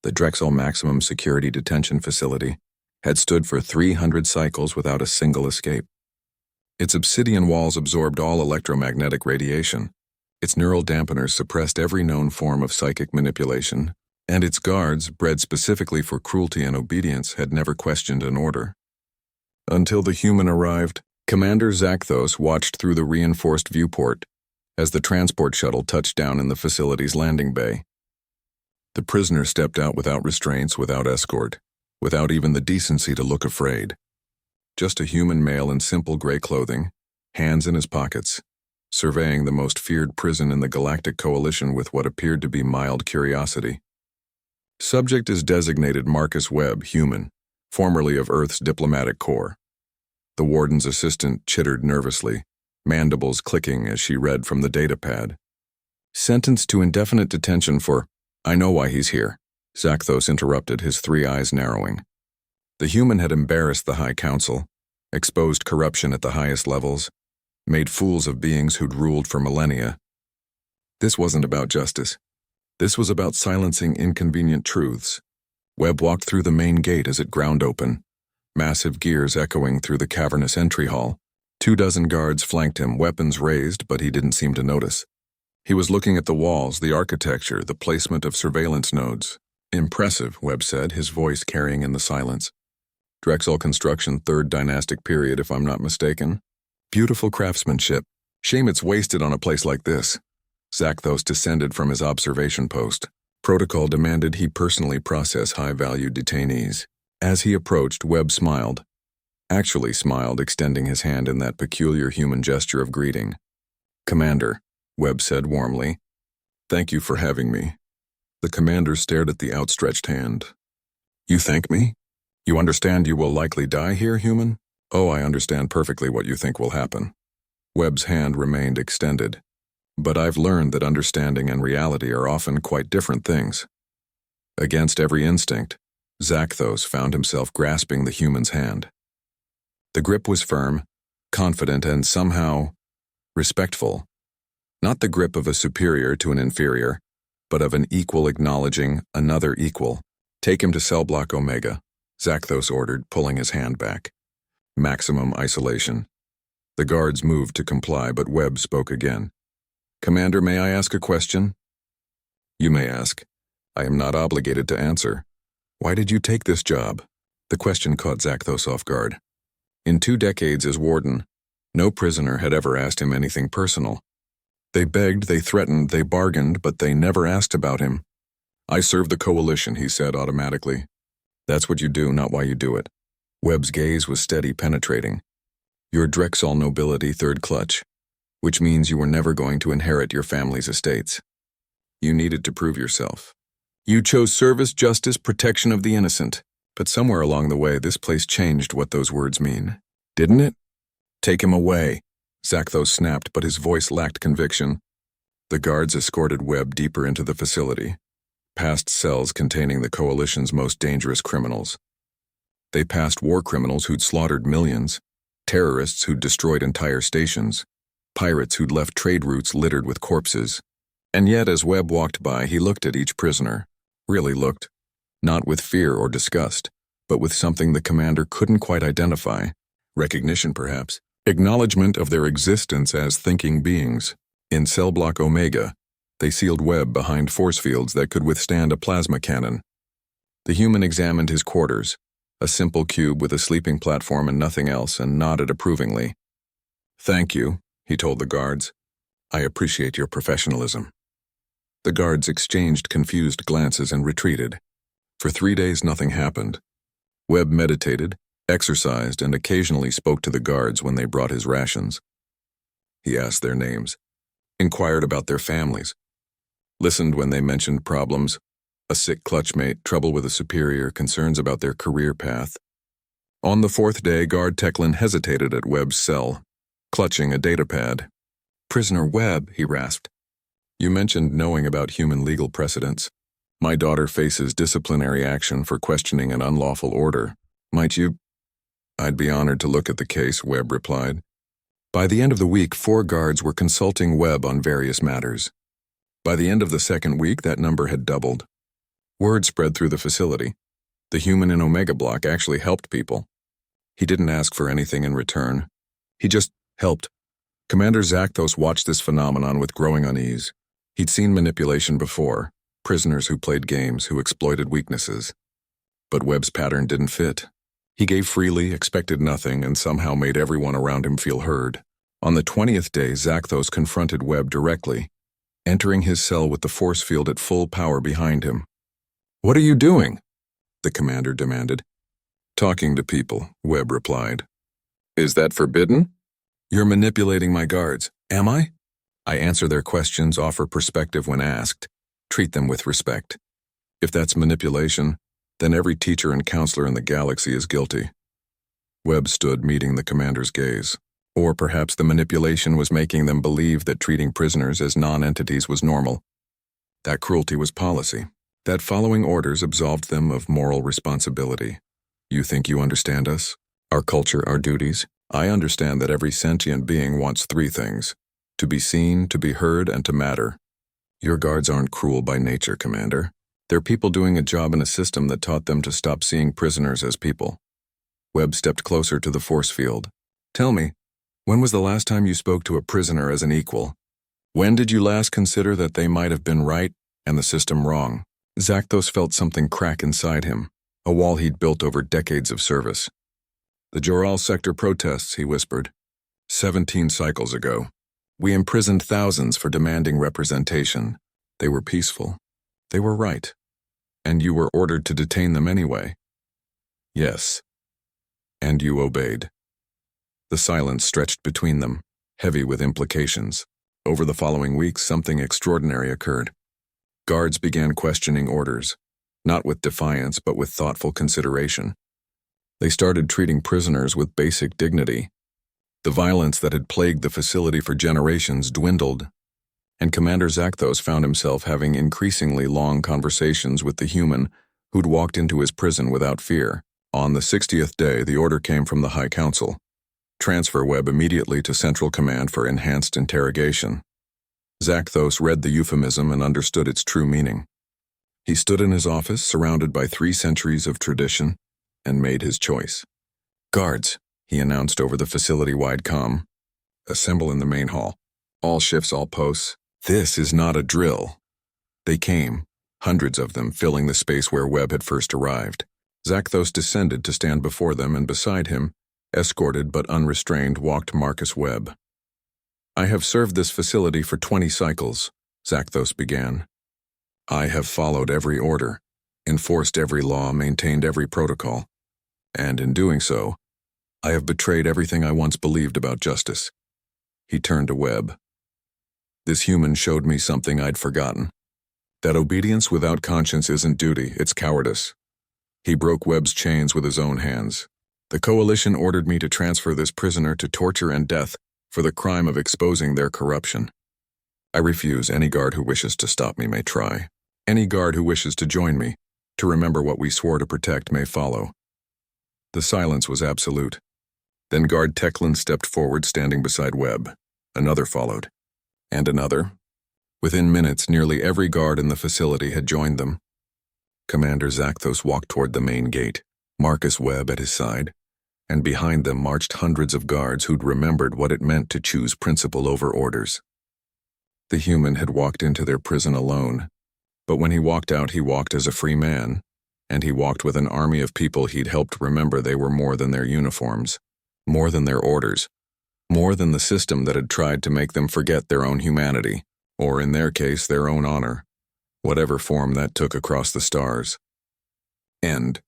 the Drexel Maximum Security Detention Facility, had stood for 300 cycles without a single escape. Its obsidian walls absorbed all electromagnetic radiation, its neural dampeners suppressed every known form of psychic manipulation, and its guards, bred specifically for cruelty and obedience, had never questioned an order. Until the human arrived, Commander Zakthos watched through the reinforced viewport as the transport shuttle touched down in the facility's landing bay. The prisoner stepped out without restraints, without escort, without even the decency to look afraid. Just a human male in simple gray clothing, hands in his pockets, surveying the most feared prison in the Galactic Coalition with what appeared to be mild curiosity. Subject is designated Marcus Webb, human, formerly of Earth's diplomatic corps. The warden's assistant chittered nervously, mandibles clicking as she read from the datapad. Sentenced to indefinite detention for, I know why he's here, Zakthos interrupted, his three eyes narrowing. The human had embarrassed the High Council, exposed corruption at the highest levels, made fools of beings who'd ruled for millennia. This wasn't about justice. This was about silencing inconvenient truths. Webb walked through the main gate as it ground open, massive gears echoing through the cavernous entry hall. 24 guards flanked him, weapons raised, but he didn't seem to notice. He was looking at the walls, the architecture, the placement of surveillance nodes. Impressive, Webb said, his voice carrying in the silence. Drexel construction, 3rd dynastic period, if I'm not mistaken. Beautiful craftsmanship. Shame it's wasted on a place like this. Zakthos descended from his observation post. Protocol demanded he personally process high-value detainees. As he approached, Webb smiled. Actually smiled, extending his hand in that peculiar human gesture of greeting. Commander, Webb said warmly. Thank you for having me. The commander stared at the outstretched hand. You thank me? You understand you will likely die here, human? Oh, I understand perfectly what you think will happen. Webb's hand remained extended. But I've learned that understanding and reality are often quite different things. Against every instinct, Zakthos found himself grasping the human's hand. The grip was firm, confident, and somehow respectful. Not the grip of a superior to an inferior, but of an equal acknowledging another equal. Take him to cell block Omega, Zakthos ordered, pulling his hand back. Maximum isolation. The guards moved to comply, but Webb spoke again. Commander, may I ask a question? You may ask. I am not obligated to answer. Why did you take this job? The question caught Zakthos off guard. In 2 decades as warden, no prisoner had ever asked him anything personal. They begged, they threatened, they bargained, but they never asked about him. I serve the coalition, he said automatically. That's what you do, not why you do it. Webb's gaze was steady, penetrating. You're Drexel nobility 3rd clutch, which means you were never going to inherit your family's estates. You needed to prove yourself. You chose service, justice, protection of the innocent. But somewhere along the way, this place changed what those words mean. Didn't it? Take him away, Zakthos snapped, but his voice lacked conviction. The guards escorted Webb deeper into the facility, past cells containing the coalition's most dangerous criminals. They passed war criminals who'd slaughtered millions, terrorists who'd destroyed entire stations, pirates who'd left trade routes littered with corpses. And yet, as Webb walked by, he looked at each prisoner. Really looked. Not with fear or disgust, but with something the commander couldn't quite identify. Recognition, perhaps. Acknowledgement of their existence as thinking beings. In cell block Omega, they sealed Webb behind force fields that could withstand a plasma cannon. The human examined his quarters, a simple cube with a sleeping platform and nothing else, and nodded approvingly. Thank you, he told the guards. I appreciate your professionalism. The guards exchanged confused glances and retreated. For 3 days, nothing happened. Webb meditated, exercised, and occasionally spoke to the guards when they brought his rations. He asked their names, inquired about their families, listened when they mentioned problems, a sick clutchmate, trouble with a superior, concerns about their career path. On the 4th day, Guard Teclin hesitated at Webb's cell, clutching a datapad. Prisoner Webb, he rasped. You mentioned knowing about human legal precedents. My daughter faces disciplinary action for questioning an unlawful order. Might you? I'd be honored to look at the case, Webb replied. By the end of the week, 4 guards were consulting Webb on various matters. By the end of the 2nd week, that number had doubled. Word spread through the facility. The human in Omega Block actually helped people. He didn't ask for anything in return. He just helped. Commander Zakthos watched this phenomenon with growing unease. He'd seen manipulation before, prisoners who played games, who exploited weaknesses. But Webb's pattern didn't fit. He gave freely, expected nothing, and somehow made everyone around him feel heard. On the 20th day, Zakthos confronted Webb directly, entering his cell with the force field at full power behind him. "What are you doing?" the commander demanded. "Talking to people," Webb replied. "Is that forbidden?" "You're manipulating my guards." "Am I?" "I answer their questions, offer perspective when asked, treat them with respect. If that's manipulation, then every teacher and counselor in the galaxy is guilty." Webb stood, meeting the commander's gaze. Or perhaps the manipulation was making them believe that treating prisoners as non-entities was normal. That cruelty was policy. That following orders absolved them of moral responsibility. "You think you understand us? Our culture, our duties? I understand that every sentient being wants three things: to be seen, to be heard, and to matter. Your guards aren't cruel by nature, Commander. They're people doing a job in a system that taught them to stop seeing prisoners as people." Webb stepped closer to the force field. "Tell me, when was the last time you spoke to a prisoner as an equal? When did you last consider that they might have been right and the system wrong?" Zakthos felt something crack inside him, a wall he'd built over decades of service. "The Joral sector protests," he whispered. 17 cycles ago. We imprisoned thousands for demanding representation. They were peaceful. They were right. And you were ordered to detain them anyway." "Yes. And you obeyed." The silence stretched between them, heavy with implications. Over the following weeks, something extraordinary occurred. Guards began questioning orders, not with defiance but with thoughtful consideration. They started treating prisoners with basic dignity. The violence that had plagued the facility for generations dwindled, and Commander Zakthos found himself having increasingly long conversations with the human who'd walked into his prison without fear. On the 60th day, the order came from the High Council. Transfer Webb immediately to Central Command for enhanced interrogation. Zakthos read the euphemism and understood its true meaning. He stood in his office, surrounded by 3 centuries of tradition, and made his choice. "Guards," he announced over the facility-wide comm. "Assemble in the main hall. All shifts, all posts. This is not a drill." They came, hundreds of them, filling the space where Webb had first arrived. Zakthos descended to stand before them, and beside him, escorted but unrestrained, walked Marcus Webb. "I have served this facility for 20 cycles," Zakthos began. "I have followed every order, enforced every law, maintained every protocol. And in doing so, I have betrayed everything I once believed about justice." He turned to Webb. "This human showed me something I'd forgotten. That obedience without conscience isn't duty, it's cowardice." He broke Webb's chains with his own hands. "The Coalition ordered me to transfer this prisoner to torture and death for the crime of exposing their corruption. I refuse. Any guard who wishes to stop me may try. Any guard who wishes to join me, to remember what we swore to protect, may follow." The silence was absolute. Then Guard Techlin stepped forward, standing beside Webb. Another followed. And another. Within minutes, nearly every guard in the facility had joined them. Commander Zakthos walked toward the main gate, Marcus Webb at his side, and behind them marched hundreds of guards who'd remembered what it meant to choose principle over orders. The human had walked into their prison alone, but when he walked out, he walked as a free man, and he walked with an army of people he'd helped remember they were more than their uniforms, more than their orders, more than the system that had tried to make them forget their own humanity, or in their case, their own honor, whatever form that took across the stars. End.